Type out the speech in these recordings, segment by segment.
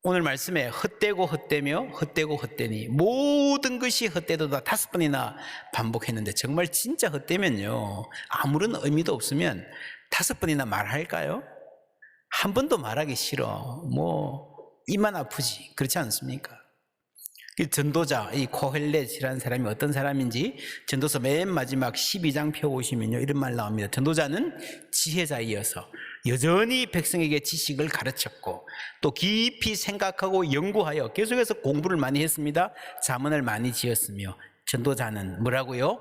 오늘 말씀에 헛되고 헛되며 헛되고 헛되니 모든 것이 헛되도다 5번이나 반복했는데 정말 진짜 헛되면요 아무런 의미도 없으면 5번이나 말할까요? 한 번도 말하기 싫어. 입만 아프지. 그렇지 않습니까? 이 전도자, 이 코헬렛이라는 사람이 어떤 사람인지 전도서 맨 마지막 12장 펴보시면요 이런 말 나옵니다. 전도자는 지혜자이어서 여전히 백성에게 지식을 가르쳤고 또 깊이 생각하고 연구하여 계속해서 공부를 많이 했습니다. 자문을 많이 지었으며 전도자는 뭐라고요?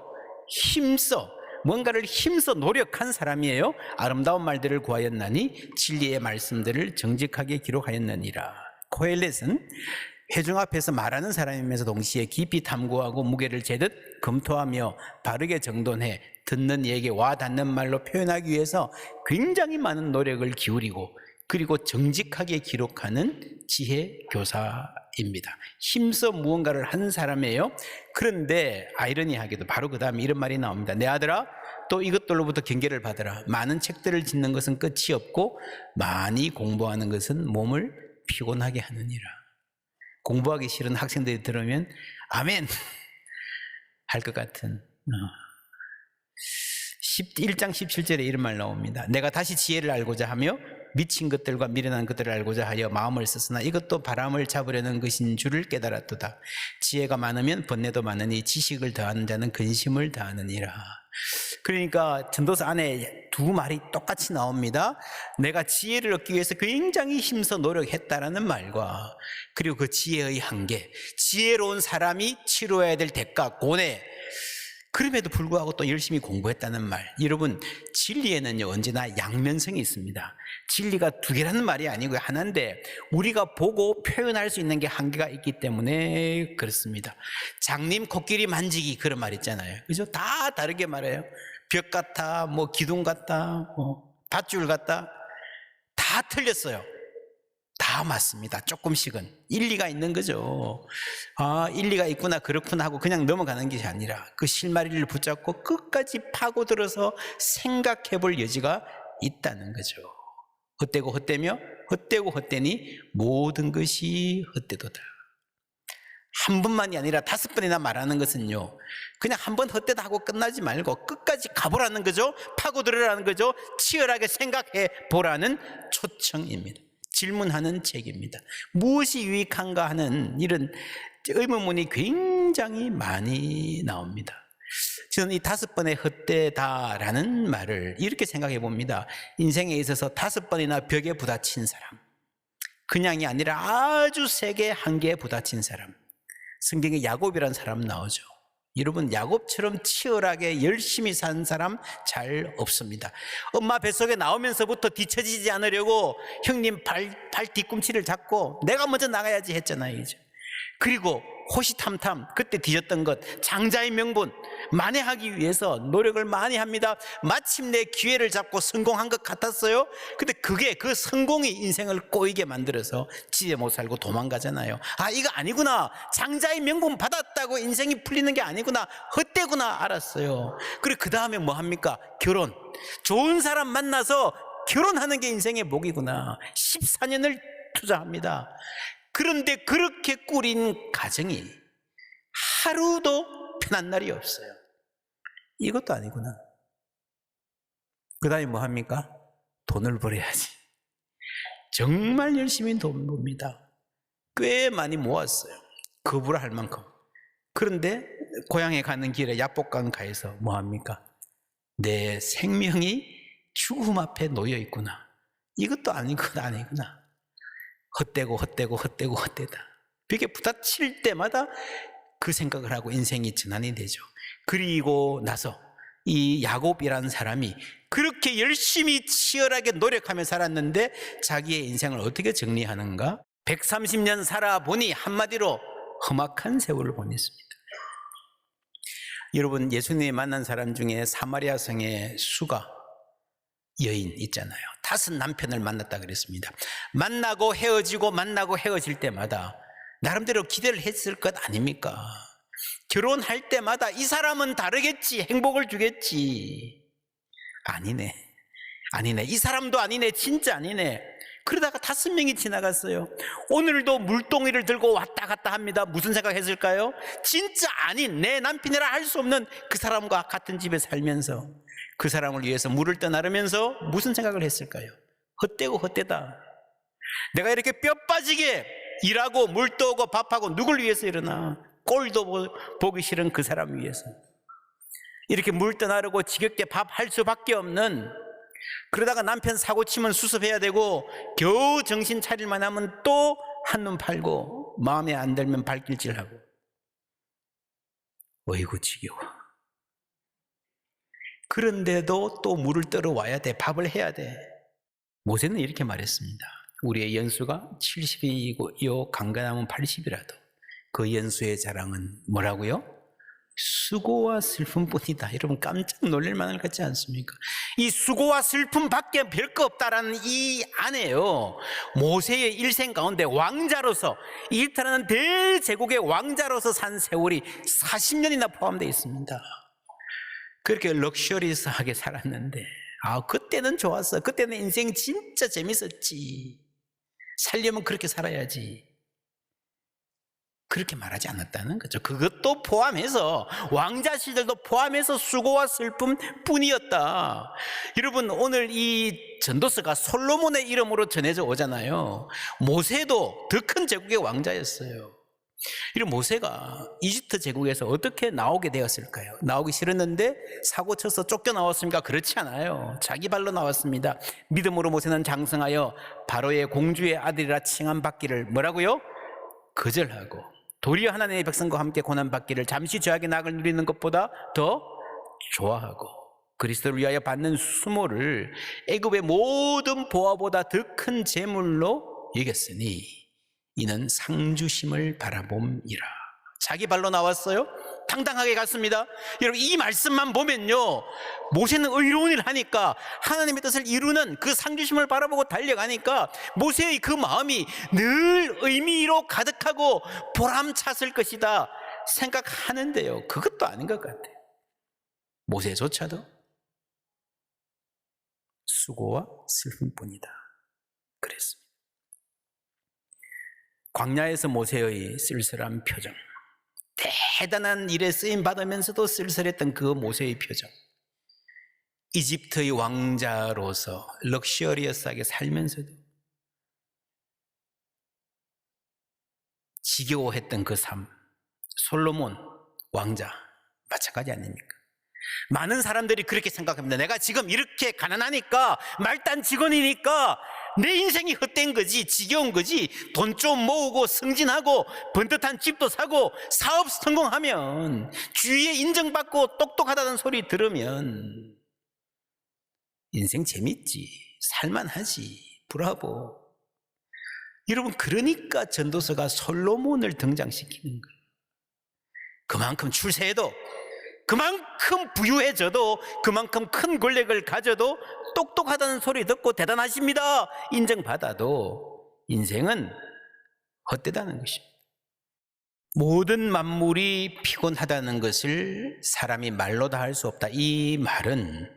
뭔가를 힘써 노력한 사람이에요. 아름다운 말들을 구하였나니 진리의 말씀들을 정직하게 기록하였느니라. 코헬렛은 회중 앞에서 말하는 사람이면서 동시에 깊이 탐구하고 무게를 재듯 검토하며 바르게 정돈해 듣는 이에게 와닿는 말로 표현하기 위해서 굉장히 많은 노력을 기울이고 그리고 정직하게 기록하는 지혜 교사입니다. 힘써 무언가를 한 사람이에요. 그런데 아이러니하게도 바로 그 다음에 이런 말이 나옵니다. 내 아들아 또 이것들로부터 경계를 받으라. 많은 책들을 짓는 것은 끝이 없고 많이 공부하는 것은 몸을 피곤하게 하느니라. 공부하기 싫은 학생들이 들으면 아멘 할 것 같은 1장 17절에 이런 말 나옵니다. 내가 다시 지혜를 알고자 하며 미친 것들과 미련한 것들을 알고자 하여 마음을 썼으나 이것도 바람을 잡으려는 것인 줄을 깨달았도다. 지혜가 많으면 번뇌도 많으니 지식을 더하는 자는 근심을 더하느니라. 그러니까 전도서 안에 두 말이 똑같이 나옵니다. 내가 지혜를 얻기 위해서 굉장히 힘써 노력했다라는 말과 그리고 그 지혜의 한계, 지혜로운 사람이 치러야 될 대가, 고뇌, 그럼에도 불구하고 또 열심히 공부했다는 말. 여러분, 진리에는요 언제나 양면성이 있습니다. 진리가 두 개라는 말이 아니고 하나인데 우리가 보고 표현할 수 있는 게 한계가 있기 때문에 그렇습니다. 장님 코끼리 만지기 그런 말 있잖아요. 그죠? 다 다르게 말해요. 벽 같아, 기둥 같다, 밧줄 같다, 다 틀렸어요. 다 맞습니다. 조금씩은 일리가 있는 거죠. 아, 일리가 있구나 그렇구나 하고 그냥 넘어가는 것이 아니라 그 실마리를 붙잡고 끝까지 파고들어서 생각해 볼 여지가 있다는 거죠. 헛되고 헛되며 헛되고 헛되니 모든 것이 헛되도다. 한 번만이 아니라 5번이나 말하는 것은요 그냥 한 번 헛되다 하고 끝나지 말고 끝까지 가보라는 거죠. 파고들으라는 거죠. 치열하게 생각해 보라는 초청입니다. 질문하는 책입니다. 무엇이 유익한가 하는 이런 의문문이 굉장히 많이 나옵니다. 저는 이 5번의 헛되다라는 말을 이렇게 생각해 봅니다. 인생에 있어서 5번이나 벽에 부딪힌 사람, 그냥이 아니라 아주 세게 한계에 부딪힌 사람, 성경에 야곱이라는 사람 나오죠. 여러분, 야곱처럼 치열하게 열심히 산 사람 잘 없습니다. 엄마 뱃속에 나오면서부터 뒤처지지 않으려고 형님 발 뒤꿈치를 잡고 내가 먼저 나가야지 했잖아요. 이제. 그리고 호시탐탐 그때 뒤졌던 것, 장자의 명분 만회하기 위해서 노력을 많이 합니다. 마침내 기회를 잡고 성공한 것 같았어요. 근데 그 성공이 인생을 꼬이게 만들어서 지혜 못 살고 도망가잖아요. 아, 이거 아니구나, 장자의 명분 받았다고 인생이 풀리는 게 아니구나, 헛되구나 알았어요. 그리고 그 다음에 뭐 합니까? 결혼. 좋은 사람 만나서 결혼하는 게 인생의 복이구나. 14년을 투자합니다. 그런데 그렇게 꾸린 가정이 하루도 편한 날이 없어요. 이것도 아니구나. 그 다음에 뭐 합니까? 돈을 벌어야지. 정말 열심히 돈 법니다. 꽤 많이 모았어요. 거부를 할 만큼. 그런데 고향에 가는 길에 야복강가에서 뭐 합니까? 내 생명이 죽음 앞에 놓여 있구나. 이것도 아니구나. 헛되고 헛되다. 벽에 부딪힐 때마다 그 생각을 하고 인생이 전환이 되죠. 그리고 나서 이 야곱이라는 사람이 그렇게 열심히 치열하게 노력하며 살았는데 자기의 인생을 어떻게 정리하는가? 130년 살아보니 한마디로 험악한 세월을 보냈습니다. 여러분, 예수님이 만난 사람 중에 사마리아 성의 수가 여인 있잖아요. 5 남편을 만났다 그랬습니다. 만나고 헤어질 때마다 나름대로 기대를 했을 것 아닙니까? 결혼할 때마다 이 사람은 다르겠지, 행복을 주겠지. 아니네. 이 사람도 아니네, 진짜 아니네. 그러다가 5명이 지나갔어요. 오늘도 물동이를 들고 왔다 갔다 합니다. 무슨 생각했을까요? 진짜 아닌 내 남편이라 할 수 없는 그 사람과 같은 집에 살면서 그 사람을 위해서 물을 떠나르면서 무슨 생각을 했을까요? 헛되고 헛되다. 내가 이렇게 뼈 빠지게 일하고 물 떠오고 밥하고 누굴 위해서 일어나? 꼴도 보기 싫은 그 사람 위해서. 이렇게 물 떠나르고 지겹게 밥할 수밖에 없는, 그러다가 남편 사고 치면 수습해야 되고 겨우 정신 차릴만 하면 또 한눈 팔고 마음에 안 들면 발길질하고. 어이구 지겨워. 그런데도 또 물을 떠러 와야 돼. 밥을 해야 돼. 모세는 이렇게 말했습니다. 우리의 연수가 70이요 강건하면 80이라도 그 연수의 자랑은 뭐라고요? 수고와 슬픔뿐이다. 여러분 깜짝 놀랄 만한 것 같지 않습니까? 이 수고와 슬픔밖에 별거 없다라는 이 안에요, 모세의 일생 가운데 왕자로서, 이집트라는 대제국의 왕자로서 산 세월이 40년이나 포함되어 있습니다. 그렇게 럭셔리스하게 살았는데 그때는 좋았어. 그때는 인생 진짜 재밌었지. 살려면 그렇게 살아야지. 그렇게 말하지 않았다는 거죠. 그것도 포함해서, 왕자 시절도 포함해서 수고와 슬픔 뿐이었다. 여러분 오늘 이 전도서가 솔로몬의 이름으로 전해져 오잖아요. 모세도 더 큰 제국의 왕자였어요. 이런 모세가 이집트 제국에서 어떻게 나오게 되었을까요? 나오기 싫었는데 사고 쳐서 쫓겨나왔습니까? 그렇지 않아요. 자기 발로 나왔습니다. 믿음으로 모세는 장성하여 바로의 공주의 아들이라 칭함받기를 뭐라고요? 거절하고, 도리어 하나님의 백성과 함께 고난받기를 잠시 죄악의 낙을 누리는 것보다 더 좋아하고, 그리스도를 위하여 받는 수모를 애굽의 모든 보화보다 더 큰 재물로 여겼으니 이는 상주심을 바라봄이라. 자기 발로 나왔어요. 당당하게 갔습니다. 여러분 이 말씀만 보면요, 모세는 의로운 일을 하니까, 하나님의 뜻을 이루는 그 상주심을 바라보고 달려가니까 모세의 그 마음이 늘 의미로 가득하고 보람찼을 것이다 생각하는데요, 그것도 아닌 것 같아요. 모세조차도 수고와 슬픔뿐이다 그랬습니다. 광야에서 모세의 쓸쓸한 표정, 대단한 일에 쓰임 받으면서도 쓸쓸했던 그 모세의 표정, 이집트의 왕자로서 럭셔리어스하게 살면서도 지겨워했던 그 삶, 솔로몬 왕자 마찬가지 아닙니까? 많은 사람들이 그렇게 생각합니다. 내가 지금 이렇게 가난하니까, 말단 직원이니까 내 인생이 헛된 거지, 지겨운 거지. 돈 좀 모으고 승진하고 번듯한 집도 사고 사업 성공하면, 주위에 인정받고 똑똑하다는 소리 들으면 인생 재밌지, 살만하지, 브라보. 여러분 그러니까 전도서가 솔로몬을 등장시키는 거예요. 그만큼 출세해도, 그만큼 부유해져도, 그만큼 큰 권력을 가져도, 똑똑하다는 소리 듣고 대단하십니다 인정받아도 인생은 헛되다는 것입니다. 모든 만물이 피곤하다는 것을 사람이 말로 다 할 수 없다. 이 말은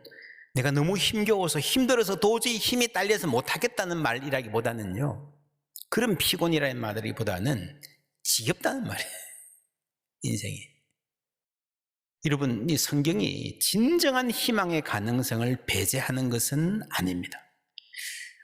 내가 너무 힘겨워서 힘들어서 도저히 힘이 딸려서 못하겠다는 말이라기보다는요, 그런 피곤이라는 말이보다는 지겹다는 말이에요. 인생이. 여러분 이 성경이 진정한 희망의 가능성을 배제하는 것은 아닙니다.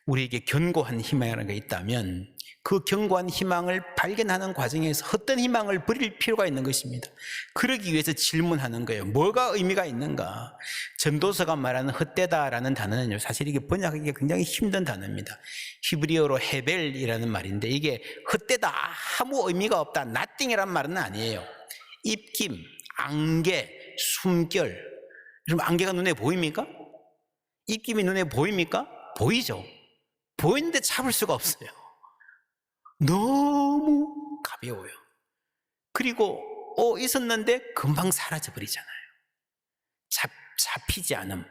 우리에게 견고한 희망이라는 게 있다면 그 견고한 희망을 발견하는 과정에서 헛된 희망을 버릴 필요가 있는 것입니다. 그러기 위해서 질문하는 거예요. 뭐가 의미가 있는가? 전도서가 말하는 헛되다라는 단어는요, 사실 이게 번역하기가 굉장히 힘든 단어입니다. 히브리어로 헤벨이라는 말인데, 이게 헛되다, 아무 의미가 없다, nothing이란 말은 아니에요. 입김, 안개, 숨결. 여러분 안개가 눈에 보입니까? 입김이 눈에 보입니까? 보이죠. 보이는데 잡을 수가 없어요. 너무 가벼워요. 그리고 있었는데 금방 사라져 버리잖아요. 잡히지 않음,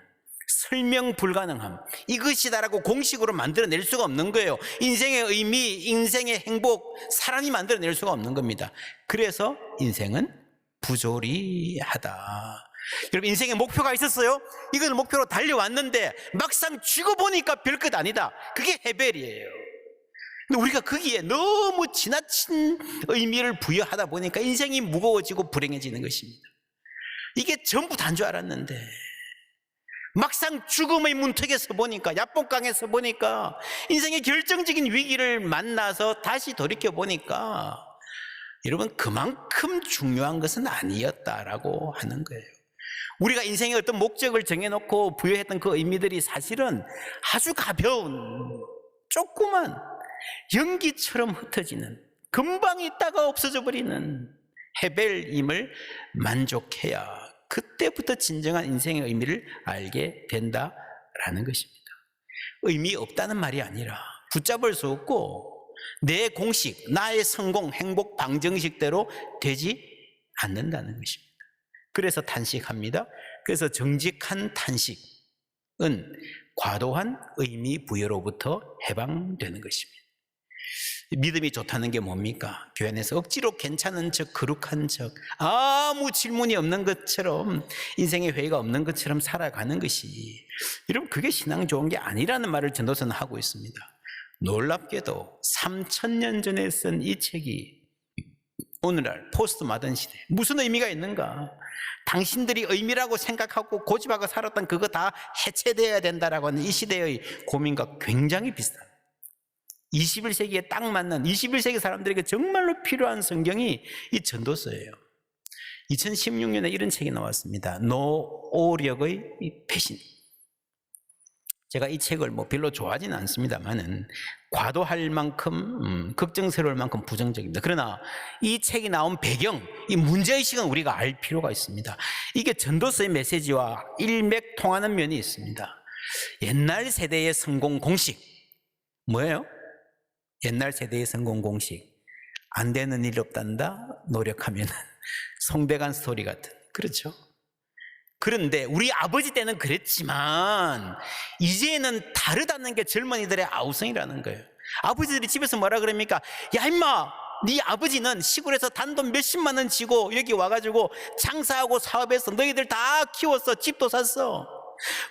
설명 불가능함, 이것이다라고 공식으로 만들어낼 수가 없는 거예요. 인생의 의미, 인생의 행복, 사람이 만들어낼 수가 없는 겁니다. 그래서 인생은 부조리하다. 여러분 인생에 목표가 있었어요? 이걸 목표로 달려왔는데 막상 죽어보니까 별것 아니다. 그게 헤벨이에요. 근데 우리가 거기에 너무 지나친 의미를 부여하다 보니까 인생이 무거워지고 불행해지는 것입니다. 이게 전부 다인 줄 알았는데 막상 죽음의 문턱에서 보니까, 야복강에서 보니까, 인생의 결정적인 위기를 만나서 다시 돌이켜보니까 여러분, 그만큼 중요한 것은 아니었다라고 하는 거예요. 우리가 인생의 어떤 목적을 정해놓고 부여했던 그 의미들이 사실은 아주 가벼운, 조그만 연기처럼 흩어지는, 금방 있다가 없어져 버리는 해벨임을 만족해야 그때부터 진정한 인생의 의미를 알게 된다라는 것입니다. 의미 없다는 말이 아니라 붙잡을 수 없고 내 공식, 나의 성공, 행복 방정식대로 되지 않는다는 것입니다. 그래서 탄식합니다. 그래서 정직한 탄식은 과도한 의미 부여로부터 해방되는 것입니다. 믿음이 좋다는 게 뭡니까? 교회 안에서 억지로 괜찮은 척, 거룩한 척, 아무 질문이 없는 것처럼, 인생의 회의가 없는 것처럼 살아가는 것이, 여러분, 그게 신앙 좋은 게 아니라는 말을 전도서는 하고 있습니다. 놀랍게도 3000년 전에 쓴 이 책이 오늘날 포스트 마던 시대 무슨 의미가 있는가? 당신들이 의미라고 생각하고 고집하고 살았던 그거 다 해체되어야 된다라고 하는 이 시대의 고민과 굉장히 비슷합니다. 21세기에 딱 맞는, 21세기 사람들에게 정말로 필요한 성경이 이 전도서예요. 2016년에 이런 책이 나왔습니다. 노오력의 배신. 제가 이 책을 별로 좋아하지는 않습니다만은 과도할 만큼 걱정스러울 만큼 부정적입니다. 그러나 이 책이 나온 배경, 이 문제의식은 우리가 알 필요가 있습니다. 이게 전도서의 메시지와 일맥통하는 면이 있습니다. 옛날 세대의 성공 공식 뭐예요? 옛날 세대의 성공 공식, 안 되는 일 없단다, 노력하면. 송대관 스토리 같은, 그렇죠? 그런데 우리 아버지 때는 그랬지만 이제는 다르다는 게 젊은이들의 아우성이라는 거예요. 아버지들이 집에서 뭐라 그럽니까? 야 임마, 네 아버지는 시골에서 단돈 몇십만 원 지고 여기 와가지고 장사하고 사업해서 너희들 다 키웠어, 집도 샀어.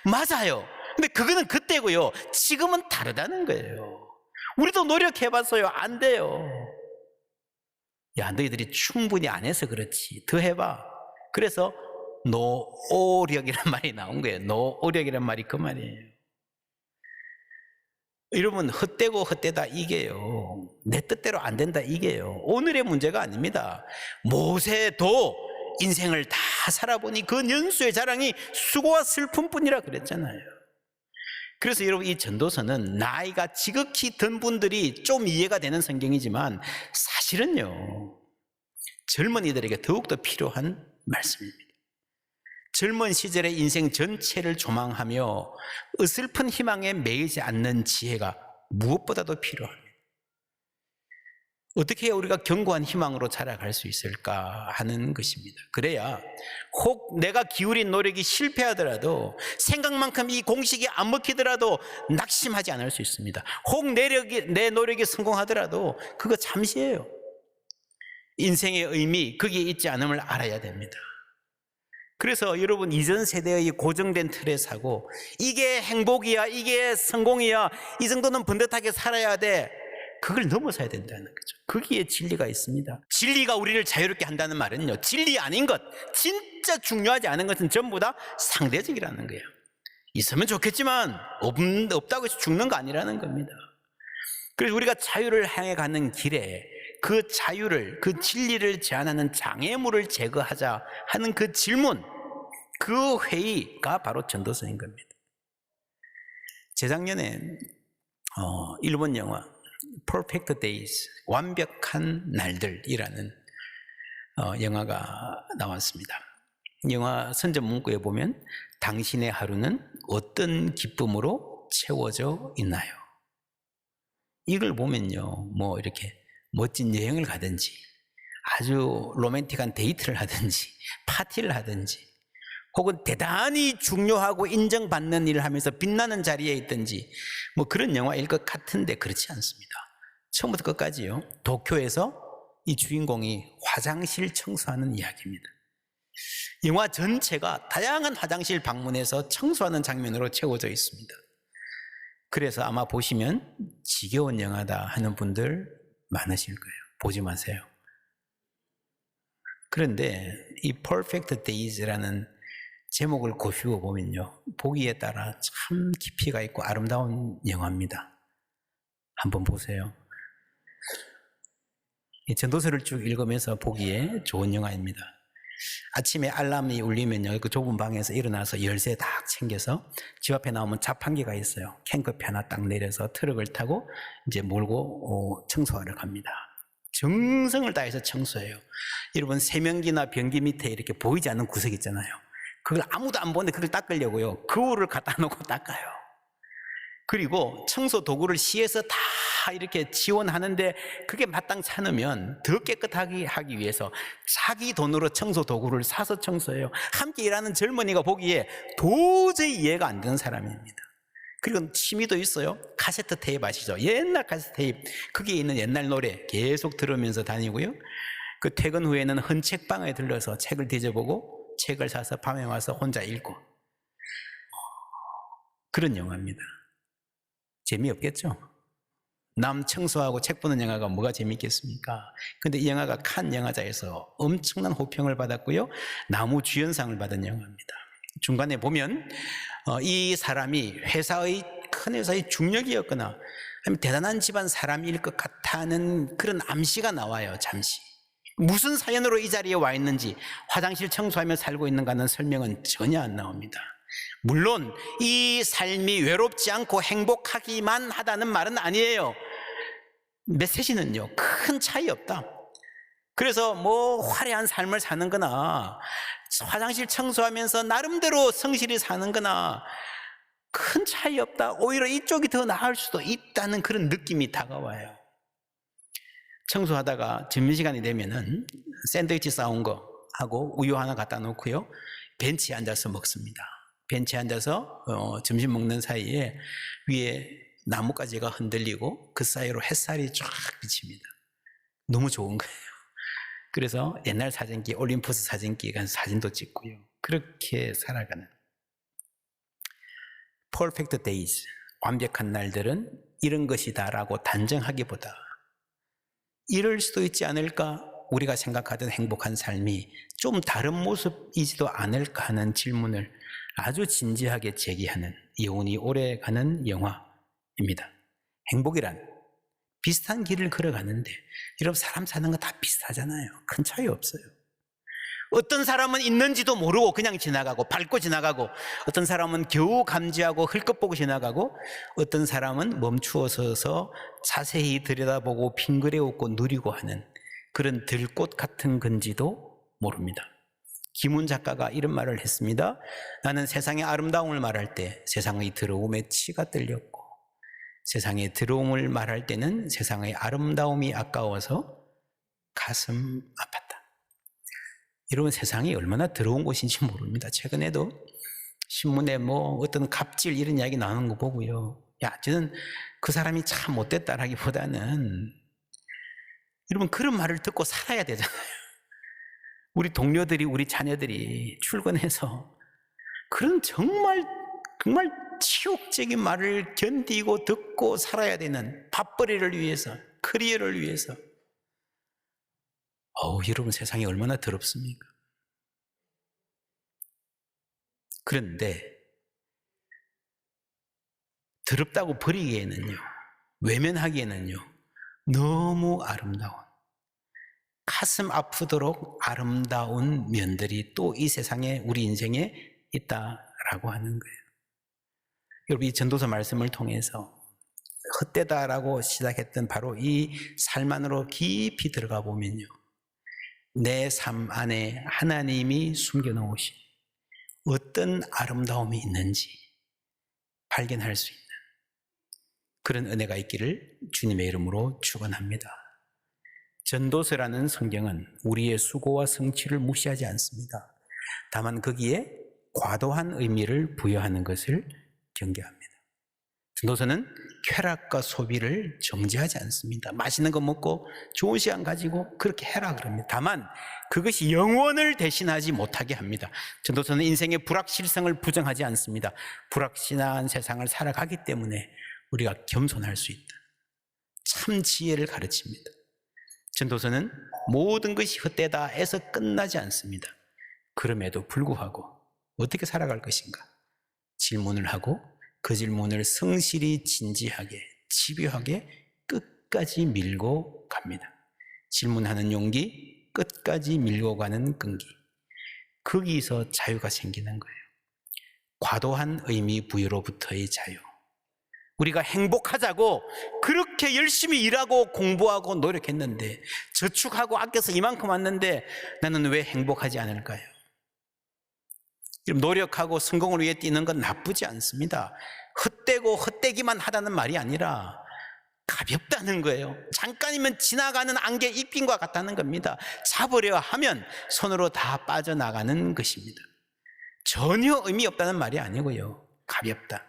맞아요. 근데 그거는 그때고요. 지금은 다르다는 거예요. 우리도 노력해봤어요. 안 돼요. 야, 너희들이 충분히 안 해서 그렇지. 더 해봐. 그래서 노오력이란 말이 나온 거예요. 노오력이란 말이 그 말이에요. 여러분, 헛되고 헛되다 이게요, 내 뜻대로 안 된다 이게요, 오늘의 문제가 아닙니다. 모세도 인생을 다 살아보니 그 년수의 자랑이 수고와 슬픔뿐이라 그랬잖아요. 그래서 여러분, 이 전도서는 나이가 지극히 든 분들이 좀 이해가 되는 성경이지만 사실은요, 젊은이들에게 더욱더 필요한 말씀입니다. 젊은 시절의 인생 전체를 조망하며 어설픈 희망에 매이지 않는 지혜가 무엇보다도 필요합니다. 어떻게 해야 우리가 견고한 희망으로 자라갈 수 있을까 하는 것입니다. 그래야 혹 내가 기울인 노력이 실패하더라도, 생각만큼 이 공식이 안 먹히더라도 낙심하지 않을 수 있습니다. 혹 내 노력이 성공하더라도 그거 잠시예요. 인생의 의미, 거기에 있지 않음을 알아야 됩니다. 그래서 여러분, 이전 세대의 고정된 틀에 사고 이게 행복이야, 이게 성공이야, 이 정도는 번듯하게 살아야 돼, 그걸 넘어서야 된다는 거죠. 거기에 진리가 있습니다. 진리가 우리를 자유롭게 한다는 말은요, 진리 아닌 것, 진짜 중요하지 않은 것은 전부 다 상대적이라는 거예요. 있으면 좋겠지만 없다고 해서 죽는 거 아니라는 겁니다. 그래서 우리가 자유를 향해 가는 길에 그 자유를, 그 진리를 제한하는 장애물을 제거하자 하는 그 질문, 그 회의가 바로 전도서인 겁니다. 재작년에 일본 영화 Perfect Days, 완벽한 날들이라는 영화가 나왔습니다. 영화 선전 문구에 보면 당신의 하루는 어떤 기쁨으로 채워져 있나요? 이걸 보면요, 이렇게 멋진 여행을 가든지 아주 로맨틱한 데이트를 하든지 파티를 하든지 혹은 대단히 중요하고 인정받는 일을 하면서 빛나는 자리에 있든지 그런 영화일 것 같은데 그렇지 않습니다. 처음부터 끝까지요, 도쿄에서 이 주인공이 화장실 청소하는 이야기입니다. 영화 전체가 다양한 화장실 방문해서 청소하는 장면으로 채워져 있습니다. 그래서 아마 보시면 지겨운 영화다 하는 분들 많으실 거예요. 보지 마세요. 그런데 이 Perfect Days라는 제목을 곱씹어 보면요, 보기에 따라 참 깊이가 있고 아름다운 영화입니다. 한번 보세요. 이 전도서를 쭉 읽으면서 보기에 좋은 영화입니다. 아침에 알람이 울리면요, 그 좁은 방에서 일어나서 열쇠 딱 챙겨서 집 앞에 나오면 자판기가 있어요. 캔커피 하나 딱 내려서 트럭을 타고 이제 몰고 청소하러 갑니다. 정성을 다해서 청소해요. 여러분, 세면기나 변기 밑에 이렇게 보이지 않는 구석 있잖아요. 그걸 아무도 안 보는데 그걸 닦으려고요, 거울을 갖다 놓고 닦아요. 그리고 청소 도구를 시에서 다 이렇게 지원하는데 그게 마땅치 않으면 더 깨끗하게 하기 위해서 자기 돈으로 청소 도구를 사서 청소해요. 함께 일하는 젊은이가 보기에 도저히 이해가 안 되는 사람입니다. 그리고 취미도 있어요. 카세트 테이프 아시죠? 옛날 카세트 테이프, 거기에 있는 옛날 노래 계속 들으면서 다니고요. 그 퇴근 후에는 헌책방에 들러서 책을 뒤져보고 책을 사서 밤에 와서 혼자 읽고, 그런 영화입니다. 재미없겠죠? 남 청소하고 책 보는 영화가 뭐가 재미있겠습니까? 근데 이 영화가 칸 영화제에서 엄청난 호평을 받았고요, 나무주연상을 받은 영화입니다. 중간에 보면 이 사람이 큰 회사의 중력이었거나 아니면 대단한 집안 사람일 것 같다는 그런 암시가 나와요. 잠시 무슨 사연으로 이 자리에 와 있는지, 화장실 청소하며 살고 있는가는 설명은 전혀 안 나옵니다. 물론 이 삶이 외롭지 않고 행복하기만 하다는 말은 아니에요. 메시지는요, 큰 차이 없다. 그래서 뭐 화려한 삶을 사는 거나 화장실 청소하면서 나름대로 성실히 사는 거나 큰 차이 없다. 오히려 이쪽이 더 나을 수도 있다는 그런 느낌이 다가와요. 청소하다가 점심시간이 되면은 샌드위치 싸온 거 하고 우유 하나 갖다 놓고요, 벤치에 앉아서 먹습니다. 벤치에 앉아서 점심 먹는 사이에 위에 나뭇가지가 흔들리고 그 사이로 햇살이 쫙 비칩니다. 너무 좋은 거예요. 그래서 옛날 사진기, 올림푸스 사진기에 가서 사진도 찍고요. 그렇게 살아가는 Perfect Days, 완벽한 날들은 이런 것이다라고 단정하기보다 이럴 수도 있지 않을까, 우리가 생각하던 행복한 삶이 좀 다른 모습이지도 않을까 하는 질문을 아주 진지하게 제기하는 여운이 오래가는 영화입니다. 행복이란 비슷한 길을 걸어가는데, 여러분, 사람 사는 거 다 비슷하잖아요. 큰 차이 없어요. 어떤 사람은 있는지도 모르고 그냥 지나가고 밟고 지나가고, 어떤 사람은 겨우 감지하고 헐끗 보고 지나가고, 어떤 사람은 멈추어 서서 자세히 들여다보고 핑그레 웃고 누리고 하는 그런 들꽃 같은 건지도 모릅니다. 김훈 작가가 이런 말을 했습니다. 나는 세상의 아름다움을 말할 때 세상의 더러움에 치가 떨렸고, 세상의 더러움을 말할 때는 세상의 아름다움이 아까워서 가슴 아팠다. 여러분, 세상이 얼마나 더러운 곳인지 모릅니다. 최근에도 신문에 뭐 어떤 갑질 이런 이야기 나오는 거 보고요, 야, 저는 그 사람이 참 못됐다라기보다는, 여러분, 그런 말을 듣고 살아야 되잖아요. 우리 동료들이, 우리 자녀들이 출근해서 그런 정말 치욕적인 말을 견디고 듣고 살아야 되는 밥벌이를 위해서, 커리어를 위해서. 여러분, 세상이 얼마나 더럽습니까? 그런데 더럽다고 버리기에는요, 외면하기에는요, 너무 아름다운, 가슴 아프도록 아름다운 면들이 또 이 세상에, 우리 인생에 있다라고 하는 거예요. 여러분, 이 전도서 말씀을 통해서 헛되다라고 시작했던 바로 이 삶 안으로 깊이 들어가 보면요, 내 삶 안에 하나님이 숨겨놓으신 어떤 아름다움이 있는지 발견할 수 있는 그런 은혜가 있기를 주님의 이름으로 축원합니다. 전도서라는 성경은 우리의 수고와 성취를 무시하지 않습니다. 다만 거기에 과도한 의미를 부여하는 것을 경계합니다. 전도서는 쾌락과 소비를 정죄하지 않습니다. 맛있는 거 먹고 좋은 시간 가지고 그렇게 해라 그럽니다. 다만 그것이 영원을 대신하지 못하게 합니다. 전도서는 인생의 불확실성을 부정하지 않습니다. 불확실한 세상을 살아가기 때문에 우리가 겸손할 수 있다. 참 지혜를 가르칩니다. 전도서는 모든 것이 헛되다 해서 끝나지 않습니다. 그럼에도 불구하고 어떻게 살아갈 것인가 질문을 하고 그 질문을 성실히 진지하게 집요하게 끝까지 밀고 갑니다. 질문하는 용기, 끝까지 밀고 가는 끈기. 거기서 자유가 생기는 거예요. 과도한 의미 부여로부터의 자유. 우리가 행복하자고 그렇게 열심히 일하고 공부하고 노력했는데 저축하고 아껴서 이만큼 왔는데 나는 왜 행복하지 않을까요? 노력하고 성공을 위해 뛰는 건 나쁘지 않습니다. 헛되고 헛되기만 하다는 말이 아니라 가볍다는 거예요. 잠깐이면 지나가는 안개 입김과 같다는 겁니다. 잡으려 하면 손으로 다 빠져나가는 것입니다. 전혀 의미 없다는 말이 아니고요. 가볍다.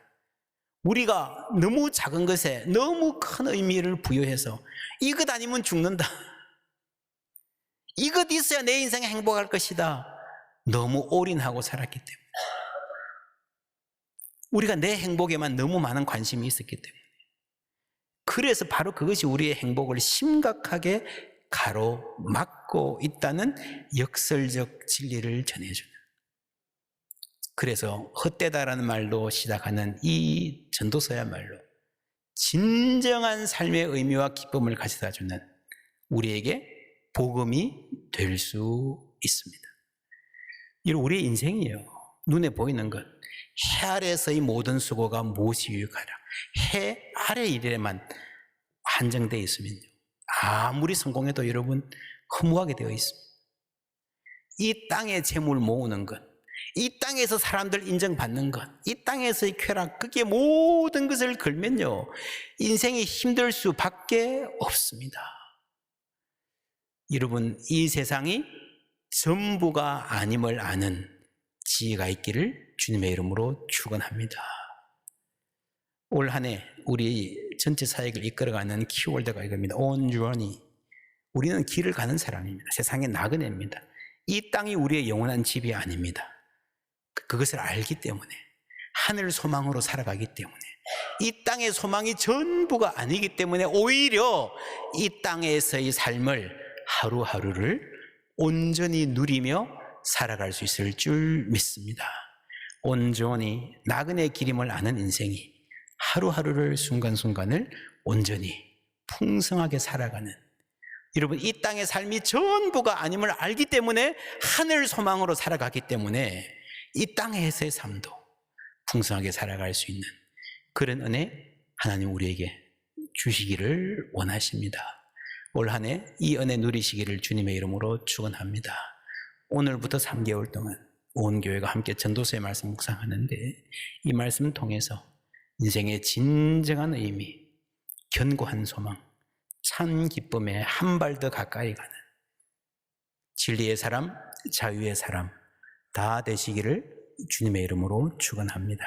우리가 너무 작은 것에 너무 큰 의미를 부여해서 이것 아니면 죽는다. 이것 있어야 내 인생에 행복할 것이다. 너무 올인하고 살았기 때문에. 우리가 내 행복에만 너무 많은 관심이 있었기 때문에. 그래서 바로 그것이 우리의 행복을 심각하게 가로막고 있다는 역설적 진리를 전해주는. 그래서 헛되다라는 말로 시작하는 이 전도서야말로 진정한 삶의 의미와 기쁨을 가져다주는 우리에게 복음이 될 수 있습니다. 이런 우리의 인생이에요. 눈에 보이는 것. 해 아래에서의 모든 수고가 무엇이 유익하라. 해 아래 일에만 한정되어 있으면요. 아무리 성공해도 여러분 허무하게 되어 있습니다. 이 땅에 재물 모으는 것, 이 땅에서 사람들 인정받는 것, 이 땅에서의 쾌락, 그게 모든 것을 걸면요. 인생이 힘들 수밖에 없습니다. 여러분, 이 세상이 전부가 아님을 아는 지혜가 있기를 주님의 이름으로 축원합니다. 올 한 해 우리 전체 사역을 이끌어가는 키워드가 이겁니다. On journey. 우리는 길을 가는 사람입니다. 세상의 나그네입니다. 이 땅이 우리의 영원한 집이 아닙니다. 그것을 알기 때문에 하늘 소망으로 살아가기 때문에 이 땅의 소망이 전부가 아니기 때문에 오히려 이 땅에서의 삶을 하루하루를 온전히 누리며 살아갈 수 있을 줄 믿습니다. 온전히 나그네 길임을 아는 인생이 하루하루를 순간순간을 온전히 풍성하게 살아가는, 여러분 이 땅의 삶이 전부가 아님을 알기 때문에 하늘 소망으로 살아가기 때문에 이 땅에서의 삶도 풍성하게 살아갈 수 있는 그런 은혜 하나님 우리에게 주시기를 원하십니다. 올 한 해 이 은혜 누리시기를 주님의 이름으로 축원합니다. 오늘부터 3개월 동안 온 교회가 함께 전도서의 말씀 묵상하는데 이 말씀을 통해서 인생의 진정한 의미, 견고한 소망, 참 기쁨에 한 발 더 가까이 가는 진리의 사람, 자유의 사람 다 되시기를 주님의 이름으로 축원합니다.